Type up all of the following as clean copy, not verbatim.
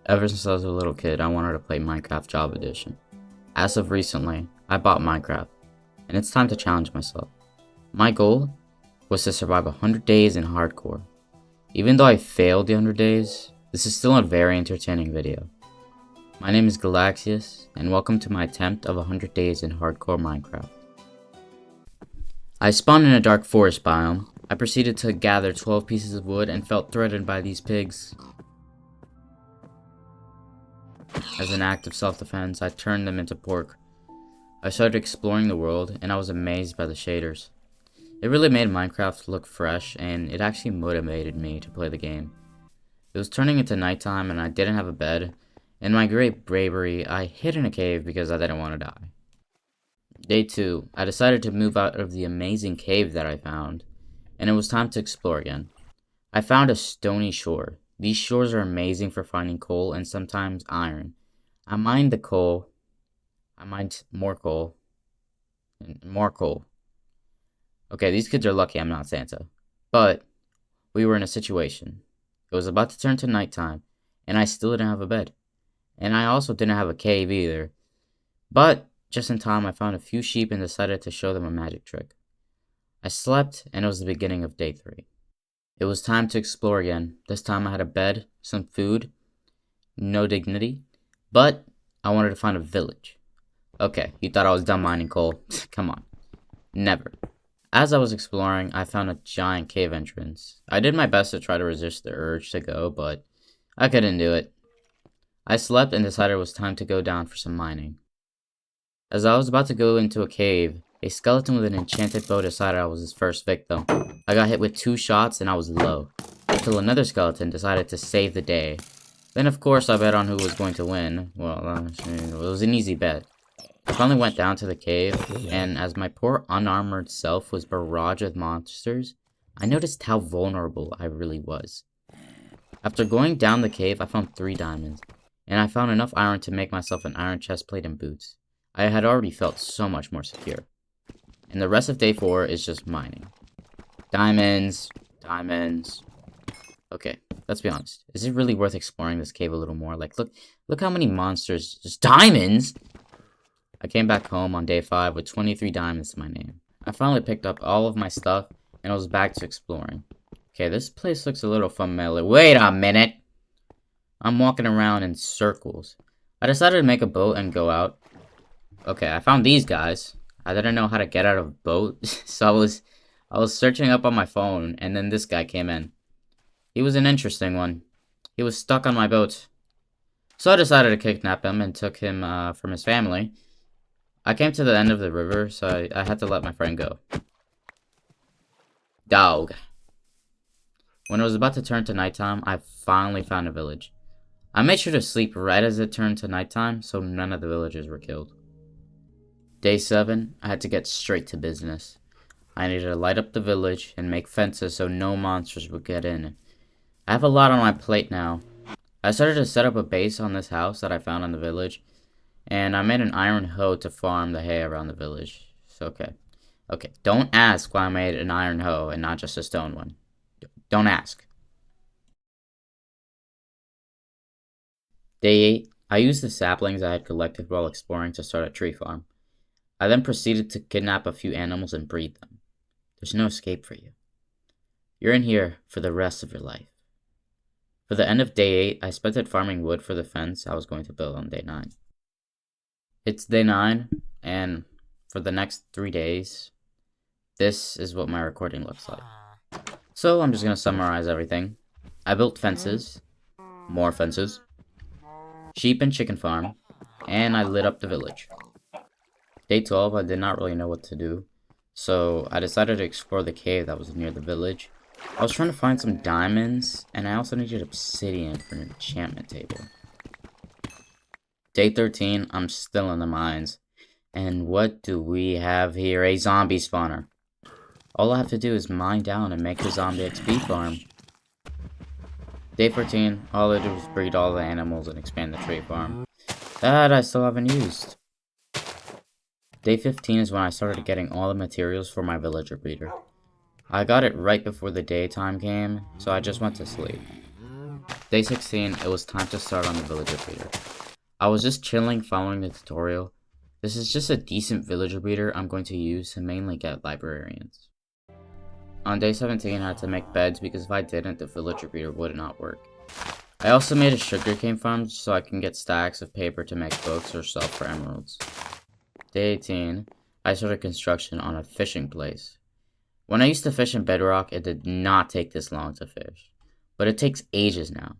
Ever since I was a little kid, I wanted to play Minecraft Java Edition. As of recently, I bought Minecraft, and it's time to challenge myself. My goal was to survive 100 days in hardcore. Even though I failed the 100 days, this is still a very entertaining video. My name is Galaxius, and welcome to my attempt of 100 days in hardcore Minecraft. I spawned in a dark forest biome. I proceeded to gather 12 pieces of wood and felt threatened by these pigs. As an act of self-defense, I turned them into pork. I started exploring the world, and I was amazed by the shaders. It really made Minecraft look fresh, and it actually motivated me to play the game. It was turning into nighttime, and I didn't have a bed. In my great bravery, I hid in a cave because I didn't want to die. Day 2, I decided to move out of the amazing cave that I found, and it was time to explore again. I found a stony shore. These shores are amazing for finding coal and sometimes iron. I mined the coal. I mined more coal. And more coal. Okay, these kids are lucky I'm not Santa. But we were in a situation. It was about to turn to nighttime, and I still didn't have a bed. And I also didn't have a cave either. But just in time, I found a few sheep and decided to show them a magic trick. I slept, and it was the beginning of day 3. It was time to explore again. This time I had a bed, some food, no dignity, but I wanted to find a village. Okay, you thought I was done mining coal? Come on. Never. As I was exploring, I found a giant cave entrance. I did my best to try to resist the urge to go, but I couldn't do it. I slept and decided it was time to go down for some mining. As I was about to go into a cave, a skeleton with an enchanted bow decided I was his first victim. I got hit with 2 shots and I was low, until another skeleton decided to save the day. Then of course I bet on who was going to win. Well, it was an easy bet. I finally went down to the cave, and as my poor unarmored self was barraged with monsters, I noticed how vulnerable I really was. After going down the cave, I found 3 diamonds, and I found enough iron to make myself an iron chestplate and boots. I had already felt so much more secure. And the rest of day 4 is just mining. Diamonds. Diamonds. Okay, let's be honest. Is it really worth exploring this cave a little more? Like, look how many monsters. Just diamonds! I came back home on day 5 with 23 diamonds to my name. I finally picked up all of my stuff, and I was back to exploring. Okay, this place looks a little familiar. Wait a minute! I'm walking around in circles. I decided to make a boat and go out. Okay, I found these guys. I didn't know how to get out of a boat, so I was searching up on my phone, and then this guy came in. He was an interesting one. He was stuck on my boat. So I decided to kidnap him and took him from his family. I came to the end of the river, so I had to let my friend go. Dog. When it was about to turn to nighttime, I finally found a village. I made sure to sleep right as it turned to nighttime, so none of the villagers were killed. Day 7, I had to get straight to business. I needed to light up the village and make fences so no monsters would get in. I have a lot on my plate now. I started to set up a base on this house that I found in the village, and I made an iron hoe to farm the hay around the village. So, okay, don't ask why I made an iron hoe and not just a stone one. Don't ask. Day 8, I used the saplings I had collected while exploring to start a tree farm. I then proceeded to kidnap a few animals and breed them. There's no escape for you. You're in here for the rest of your life. For the end of day 8, I spent it farming wood for the fence I was going to build on day 9. It's day 9, and for the next 3 days, this is what my recording looks like. So I'm just going to summarize everything. I built fences, more fences, sheep and chicken farm, and I lit up the village. Day 12, I did not really know what to do, so I decided to explore the cave that was near the village. I was trying to find some diamonds, and I also needed obsidian for an enchantment table. Day 13, I'm still in the mines, and what do we have here? A zombie spawner. All I have to do is mine down and make the zombie XP farm. Day 14, all I do is breed all the animals and expand the tree farm. That I still haven't used. Day 15 is when I started getting all the materials for my villager breeder. I got it right before the daytime came, so I just went to sleep. Day 16, it was time to start on the villager breeder. I was just chilling following the tutorial. This is just a decent villager breeder I'm going to use to mainly get librarians. On day 17, I had to make beds because if I didn't, the villager breeder would not work. I also made a sugarcane farm so I can get stacks of paper to make books or sell for emeralds. Day 18, I started construction on a fishing place. When I used to fish in Bedrock, it did not take this long to fish, but it takes ages now.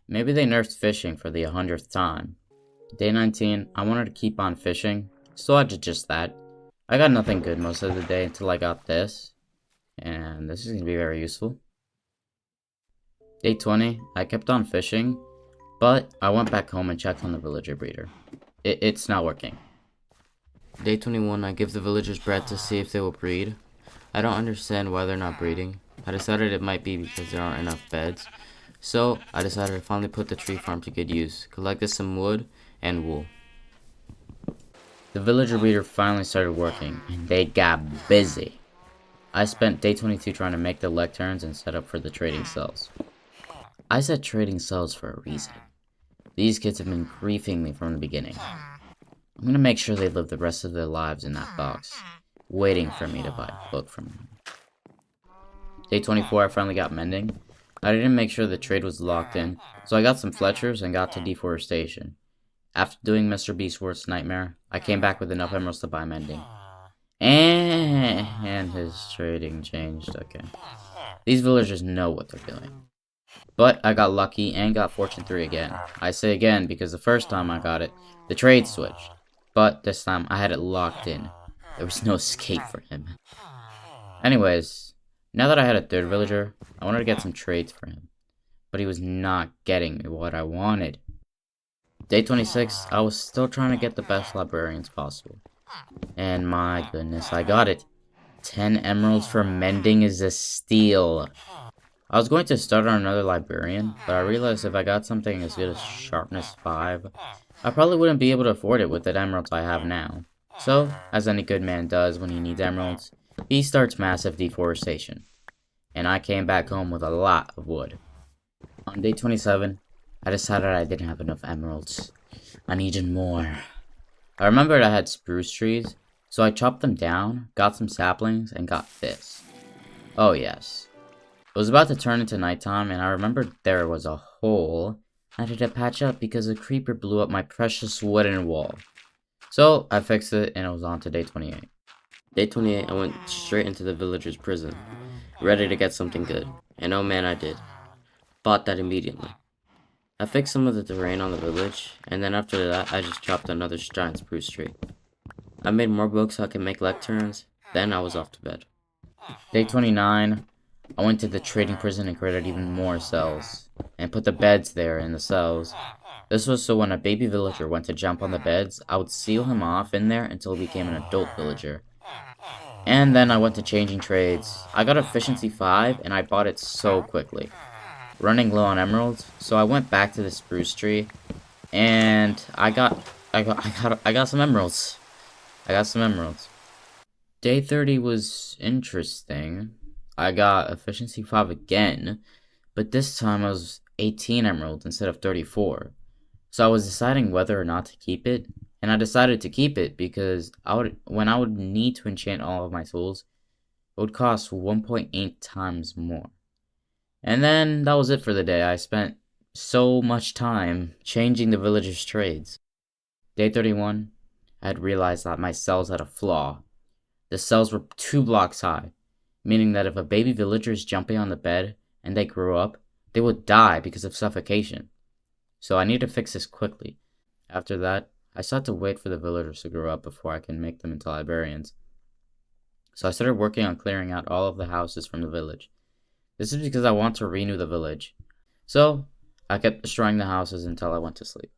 Maybe they nerfed fishing for the 100th time. Day 19, I wanted to keep on fishing, so I did just that. I got nothing good most of the day until I got this, and this is going to be very useful. Day 20, I kept on fishing, but I went back home and checked on the villager breeder. It's not working. Day 21, I give the villagers bread to see if they will breed. I don't understand why they're not breeding. I decided it might be because there aren't enough beds. So, I decided to finally put the tree farm to good use, collected some wood and wool. The villager breeder finally started working, and they got busy. I spent day 22 trying to make the lecterns and set up for the trading cells. I said trading cells for a reason. These kids have been griefing me from the beginning. I'm gonna make sure they live the rest of their lives in that box, waiting for me to buy a book from them. Day 24, I finally got mending. I didn't make sure the trade was locked in, so I got some Fletchers and got to deforestation. After doing Mr. Beast's worst nightmare, I came back with enough emeralds to buy mending. And his trading changed, okay. These villagers know what they're doing. But I got lucky and got Fortune 3 again. I say again because the first time I got it, the trade switched. But this time I had it locked in. There was no escape for him. Anyways, now that I had a third villager, I wanted to get some trades for him. But he was not getting me what I wanted. Day 26, I was still trying to get the best librarians possible. And my goodness, I got it. 10 emeralds for mending is a steal. I was going to start on another librarian, but I realized if I got something as good as sharpness 5, I probably wouldn't be able to afford it with the emeralds I have now. So, as any good man does when he needs emeralds, he starts massive deforestation. And I came back home with a lot of wood. On day 27, I decided I didn't have enough emeralds. I needed more. I remembered I had spruce trees, so I chopped them down, got some saplings, and got this. Oh yes. It was about to turn into nighttime, and I remembered there was a hole I had to patch up because a creeper blew up my precious wooden wall. So I fixed it, and it was on to day 28. Day 28, I went straight into the villager's prison, ready to get something good. And oh man, I did. Bought that immediately. I fixed some of the terrain on the village, and then after that, I just chopped another giant spruce tree. I made more books so I could make lecterns, then I was off to bed. Day 29, I went to the trading prison and created even more cells, and put the beds there in the cells. This was so when a baby villager went to jump on the beds, I would seal him off in there until he became an adult villager. And then I went to changing trades. I got efficiency 5, and I bought it so quickly. Running low on emeralds, so I went back to the spruce tree, and I got some emeralds. I got some emeralds. Day 30 was interesting. I got efficiency 5 again, but this time I was 18 emeralds instead of 34. So I was deciding whether or not to keep it, and I decided to keep it because when I would need to enchant all of my tools, it would cost 1.8 times more. And then that was it for the day. I spent so much time changing the villagers' trades. Day 31, I had realized that my cells had a flaw. The cells were 2 blocks high, meaning that if a baby villager is jumping on the bed and they grew up, they would die because of suffocation. So I need to fix this quickly. After that, I started to wait for the villagers to grow up before I can make them into librarians. So I started working on clearing out all of the houses from the village. This is because I want to renew the village. So, I kept destroying the houses until I went to sleep.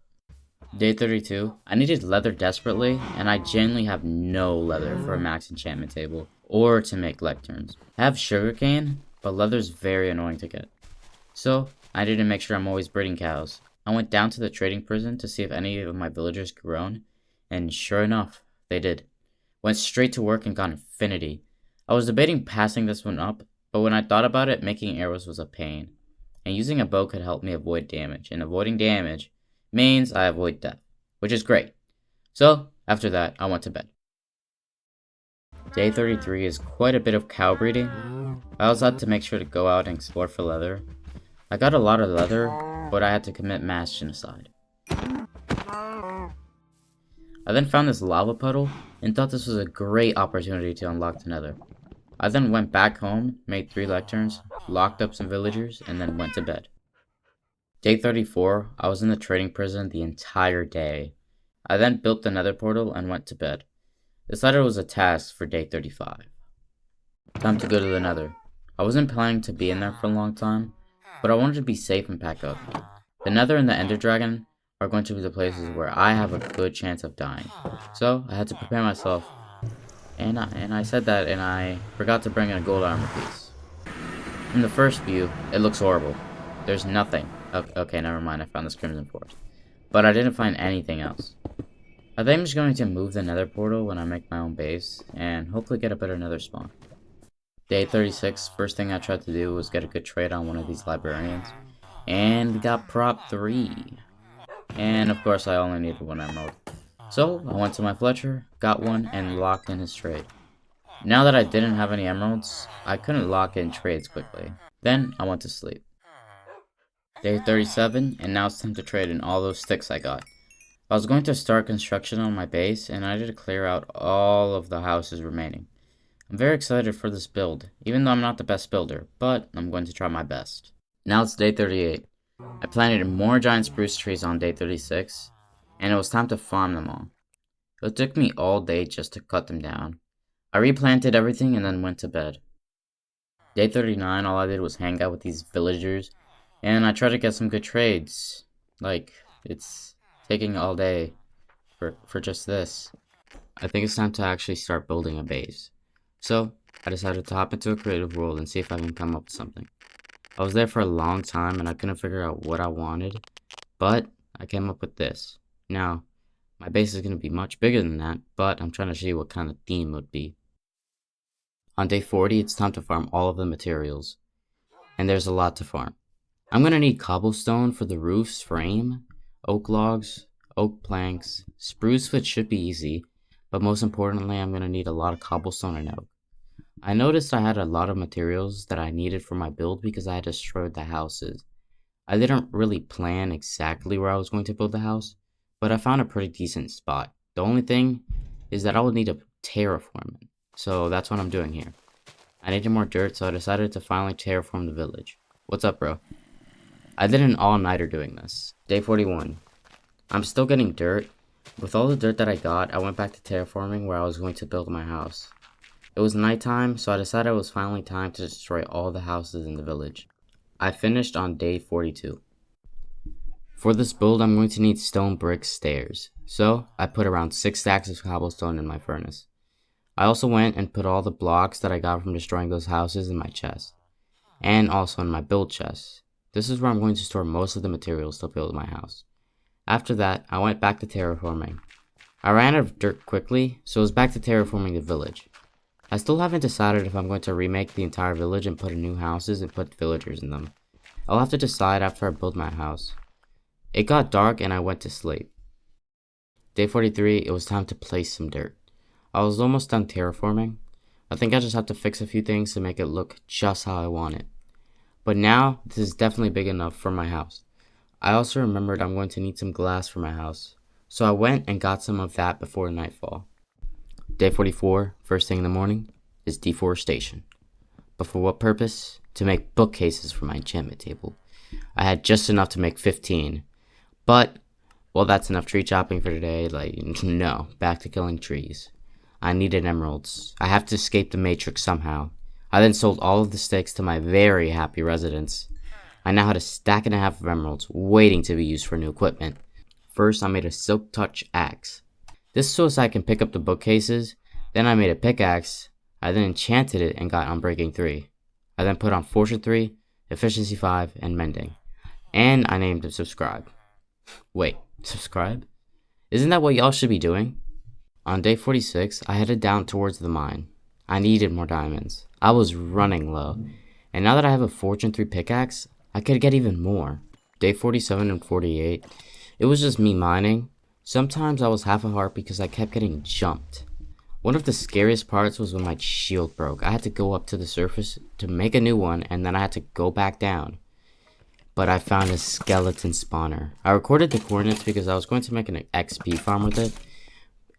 Day 32, I needed leather desperately, and I genuinely have no leather for a max enchantment table, or to make lecterns. I have sugarcane, but leather's very annoying to get. So, I needed to make sure I'm always breeding cows. I went down to the trading prison to see if any of my villagers grown, and sure enough, they did. Went straight to work and got infinity. I was debating passing this one up, but when I thought about it, making arrows was a pain. and using a bow could help me avoid damage, and avoiding damage means I avoid death, which is great. So, after that, I went to bed. Day 33 is quite a bit of cow breeding. I also had to make sure to go out and explore for leather. I got a lot of leather, but I had to commit mass genocide. I then found this lava puddle and thought this was a great opportunity to unlock the nether. I then went back home, made 3 lecterns, locked up some villagers, and then went to bed. Day 34, I was in the trading prison the entire day. I then built the nether portal and went to bed. Decided it was a task for day 35. Time to go to the nether. I wasn't planning to be in there for a long time, but I wanted to be safe and pack up. The nether and the ender dragon are going to be the places where I have a good chance of dying. So I had to prepare myself, and I said that and I forgot to bring in a gold armor piece. From the first view, it looks horrible. There's nothing. Okay, never mind, I found this crimson forest. But I didn't find anything else. I think I'm just going to move the nether portal when I make my own base, and hopefully get a better nether spawn. Day 36, first thing I tried to do was get a good trade on one of these librarians, and got prop 3. And of course I only needed 1 emerald. So I went to my Fletcher, got one, and locked in his trade. Now that I didn't have any emeralds, I couldn't lock in trades quickly. Then I went to sleep. Day 37, and now it's time to trade in all those sticks I got. I was going to start construction on my base, and I had to clear out all of the houses remaining. I'm very excited for this build, even though I'm not the best builder, but I'm going to try my best. Now it's day 38. I planted more giant spruce trees on day 36, and it was time to farm them all. It took me all day just to cut them down. I replanted everything and then went to bed. Day 39, all I did was hang out with these villagers, and I tried to get some good trades. Like, it's taking all day for just this. I think it's time to actually start building a base. So, I decided to hop into a creative world and see if I can come up with something. I was there for a long time and I couldn't figure out what I wanted, but I came up with this. Now, my base is going to be much bigger than that, but I'm trying to show you what kind of theme it would be. On day 40, it's time to farm all of the materials, and there's a lot to farm. I'm going to need cobblestone for the roof's frame, oak logs, oak planks, spruce, which should be easy, but most importantly, I'm going to need a lot of cobblestone and oak. I noticed I had a lot of materials that I needed for my build because I had destroyed the houses. I didn't really plan exactly where I was going to build the house, but I found a pretty decent spot. The only thing is that I would need to terraform it, so that's what I'm doing here. I needed more dirt, so I decided to finally terraform the village. What's up, bro? I did an all-nighter doing this. Day 41. I'm still getting dirt. With all the dirt that I got, I went back to terraforming where I was going to build my house. It was nighttime, so I decided it was finally time to destroy all the houses in the village. I finished on day 42. For this build, I'm going to need stone brick stairs, so I put around 6 stacks of cobblestone in my furnace. I also went and put all the blocks that I got from destroying those houses in my chest, and also in my build chest. This is where I'm going to store most of the materials to build my house. After that, I went back to terraforming. I ran out of dirt quickly, so I was back to terraforming the village. I still haven't decided if I'm going to remake the entire village and put in new houses and put villagers in them. I'll have to decide after I build my house. It got dark and I went to sleep. Day 43, it was time to place some dirt. I was almost done terraforming. I think I just have to fix a few things to make it look just how I want it. But now, this is definitely big enough for my house. I also remembered I'm going to need some glass for my house, so I went and got some of that before nightfall. Day 44, first thing in the morning, is deforestation. But for what purpose? To make bookcases for my enchantment table. I had just enough to make 15. But, well, that's enough tree chopping for today. No, back to killing trees. I needed emeralds. I have to escape the matrix somehow. I then sold all of the sticks to my very happy residents. I now had a stack and a half of emeralds waiting to be used for new equipment. First, I made a silk touch axe. This so I can pick up the bookcases. Then I made a pickaxe. I then enchanted it and got Unbreaking 3. I then put on Fortune 3, Efficiency 5, and Mending. And I named it Subscribe. Wait, subscribe? Isn't that what y'all should be doing? On day 46, I headed down towards the mine. I needed more diamonds. I was running low. And now that I have a Fortune 3 pickaxe, I could get even more. Day 47 and 48, it was just me mining. Sometimes I was half a heart because I kept getting jumped. One of the scariest parts was when my shield broke. I had to go up to the surface to make a new one, and then I had to go back down. But I found a skeleton spawner. I recorded the coordinates because I was going to make an XP farm with it,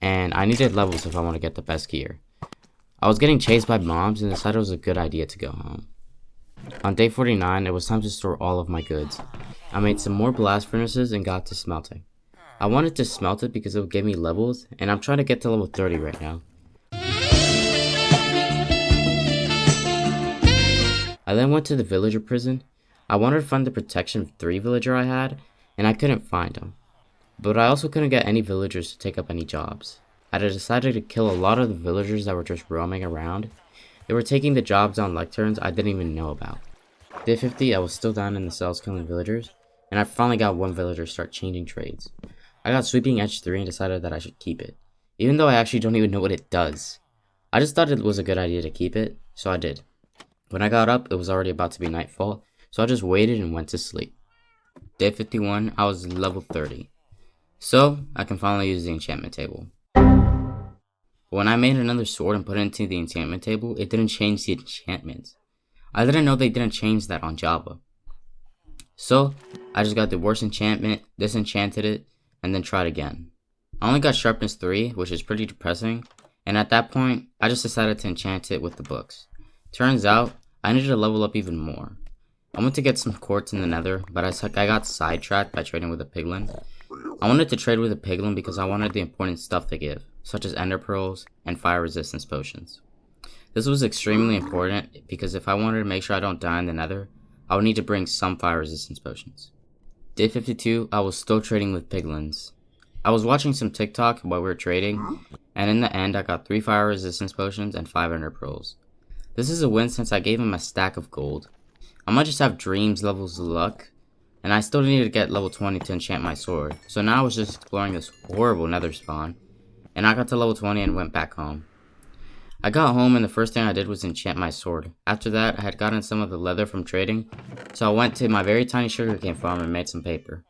and I needed levels if I want to get the best gear. I was getting chased by mobs and decided it was a good idea to go home. On day 49, it was time to store all of my goods. I made some more blast furnaces and got to smelting. I wanted to smelt it because it would give me levels, and I'm trying to get to level 30 right now. I then went to the villager prison. I wanted to find the protection 3 villager I had, and I couldn't find him. But I also couldn't get any villagers to take up any jobs. I decided to kill a lot of the villagers that were just roaming around. They were taking the jobs on lecterns I didn't even know about. Day 50, I was still down in the cells killing villagers, and I finally got one villager to start changing trades. I got sweeping edge 3 and decided that I should keep it, even though I actually don't even know what it does. I just thought it was a good idea to keep it, so I did. When I got up, it was already about to be nightfall, so I just waited and went to sleep. Day 51, I was level 30. So, I can finally use the enchantment table. But when I made another sword and put it into the enchantment table, it didn't change the enchantments. I didn't know they didn't change that on Java. So, I just got the worst enchantment, disenchanted it, and then tried again. I only got sharpness 3, which is pretty depressing, and at that point, I just decided to enchant it with the books. Turns out, I needed to level up even more. I went to get some quartz in the nether, but I got sidetracked by trading with a piglin. I wanted to trade with a piglin because I wanted the important stuff they give, such as ender pearls and fire resistance potions. This was extremely important because if I wanted to make sure I don't die in the nether, I would need to bring some fire resistance potions. Day 52, I was still trading with piglins. I was watching some TikTok while we were trading, and in the end I got 3 fire resistance potions and 5 ender pearls. This is a win since I gave him a stack of gold. I might just have dreams levels of luck, and I still needed to get level 20 to enchant my sword. So now I was just exploring this horrible nether spawn, and I got to level 20 and went back home. I got home and the first thing I did was enchant my sword. After that, I had gotten some of the leather from trading, so I went to my very tiny sugarcane farm and made some paper.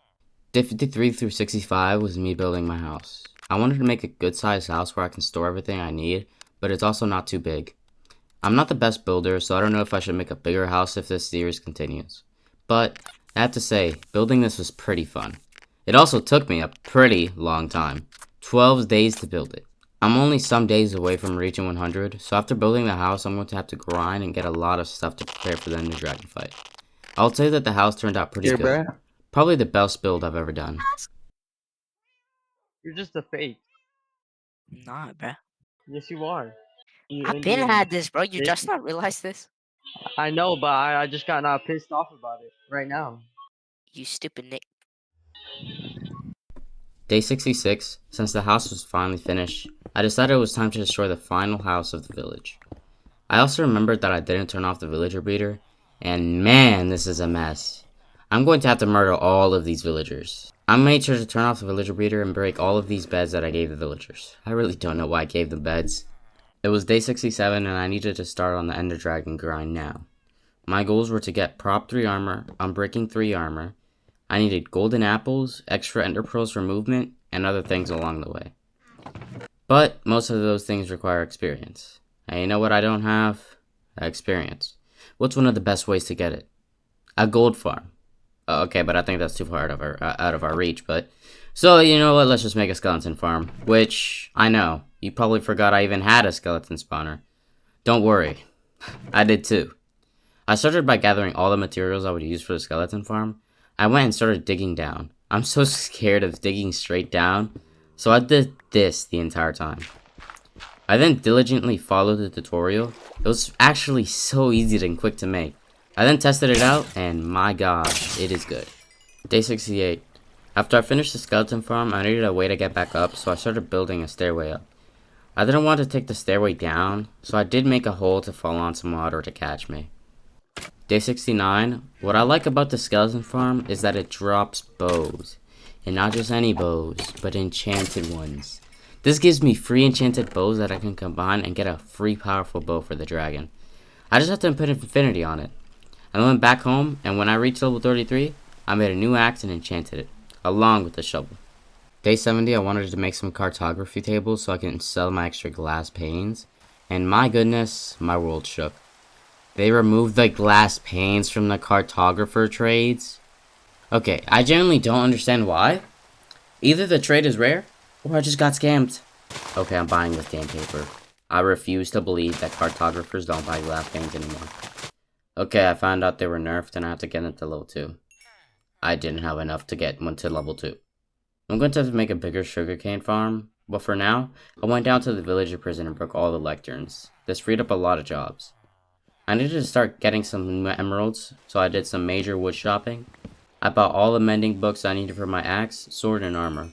Day 53 through 65 was me building my house. I wanted to make a good sized house where I can store everything I need, but it's also not too big. I'm not the best builder, so I don't know if I should make a bigger house if this series continues. But, I have to say, building this was pretty fun. It also took me a pretty long time. 12 days to build it. I'm only some days away from reaching 100, so after building the house, I'm going to have to grind and get a lot of stuff to prepare for the Ender Dragon fight. I'll say that the house turned out pretty good. Bruh. Probably the best build I've ever done. You're just a fake. Nah, bruh. Yes, you are. You I've been Indian. had this, bro. You It- just not realized this? I know, but I just got pissed off about it right now. You stupid Nick. Day 66, since the house was finally finished, I decided it was time to destroy the final house of the village. I also remembered that I didn't turn off the villager breeder, and man, this is a mess. I'm going to have to murder all of these villagers. I made sure to turn off the villager breeder and break all of these beds that I gave the villagers. I really don't know why I gave them beds. It was day 67 and I needed to start on the Ender Dragon grind now. My goals were to get prop 3 armor, unbreaking 3 armor. I needed golden apples, extra ender pearls for movement, and other things along the way. But most of those things require experience. And you know what I don't have? Experience. What's one of the best ways to get it? A gold farm. Okay, but I think that's too far out of our reach, but... So, you know what, let's just make a skeleton farm. Which, I know, you probably forgot I even had a skeleton spawner. Don't worry, I did too. I started by gathering all the materials I would use for the skeleton farm. I went and started digging down. I'm so scared of digging straight down, so I did this the entire time. I then diligently followed the tutorial. It was actually so easy and quick to make. I then tested it out, and my gosh, it is good. Day 68. After I finished the skeleton farm, I needed a way to get back up, so I started building a stairway up. I didn't want to take the stairway down, so I did make a hole to fall on some water to catch me. Day 69. What I like about the skeleton farm is that it drops bows. And not just any bows, but enchanted ones. This gives me free enchanted bows that I can combine and get a free powerful bow for the dragon. I just have to put infinity on it. I went back home, and when I reached level 33, I made a new axe and enchanted it, along with the shovel. Day 70, I wanted to make some cartography tables so I can sell my extra glass panes, and my goodness, my world shook. They removed the glass panes from the cartographer trades. Okay, I genuinely don't understand why. Either the trade is rare, or I just got scammed. Okay, I'm buying this damn paper. I refuse to believe that cartographers don't buy glass panes anymore. Okay, I found out they were nerfed and I have to get them to level 2. I didn't have enough to get one to level 2. I'm going to have to make a bigger sugarcane farm, but for now, I went down to the villager prison and broke all the lecterns. This freed up a lot of jobs. I needed to start getting some emeralds, so I did some major wood shopping. I bought all the mending books I needed for my axe, sword, and armor.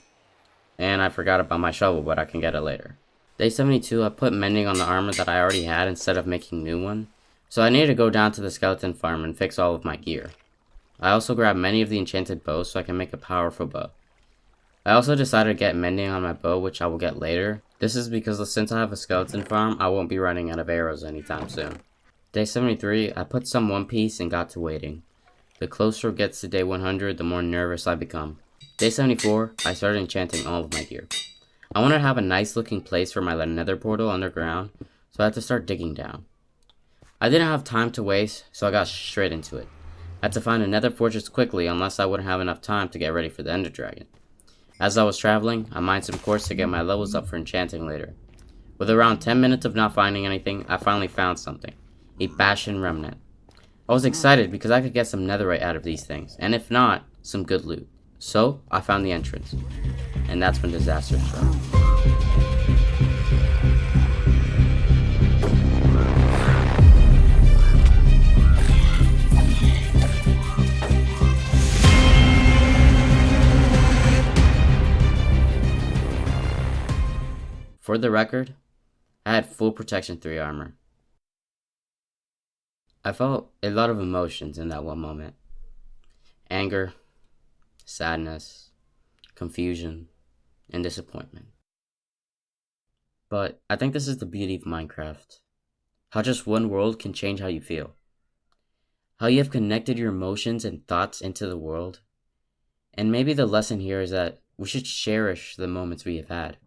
And I forgot about my shovel, but I can get it later. Day 72, I put mending on the armor that I already had instead of making new one. So I needed to go down to the skeleton farm and fix all of my gear. I also grabbed many of the enchanted bows so I can make a powerful bow. I also decided to get mending on my bow, which I will get later. This is because since I have a skeleton farm, I won't be running out of arrows anytime soon. Day 73, I put some One Piece and got to waiting. The closer it gets to day 100, the more nervous I become. Day 74, I started enchanting all of my gear. I wanted to have a nice looking place for my nether portal underground, so I had to start digging down. I didn't have time to waste, so I got straight into it. I had to find a nether fortress quickly unless I wouldn't have enough time to get ready for the ender dragon. As I was traveling, I mined some quartz to get my levels up for enchanting later. With around 10 minutes of not finding anything, I finally found something. A Bastion remnant. I was excited because I could get some netherite out of these things, and if not, some good loot. So, I found the entrance. And that's when disaster struck. For the record, I had full protection 3 armor. I felt a lot of emotions in that one moment. Anger, sadness, confusion, and disappointment. But I think this is the beauty of Minecraft. How just one world can change how you feel. How you have connected your emotions and thoughts into the world. And maybe the lesson here is that we should cherish the moments we have had.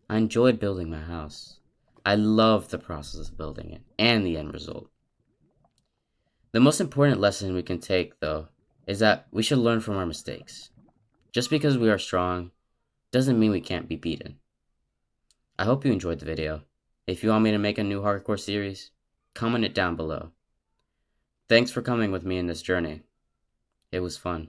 I enjoyed building my house. I loved the process of building it and the end result. The most important lesson we can take, though, is that we should learn from our mistakes. Just because we are strong doesn't mean we can't be beaten. I hope you enjoyed the video. If you want me to make a new hardcore series, comment it down below. Thanks for coming with me in this journey. It was fun.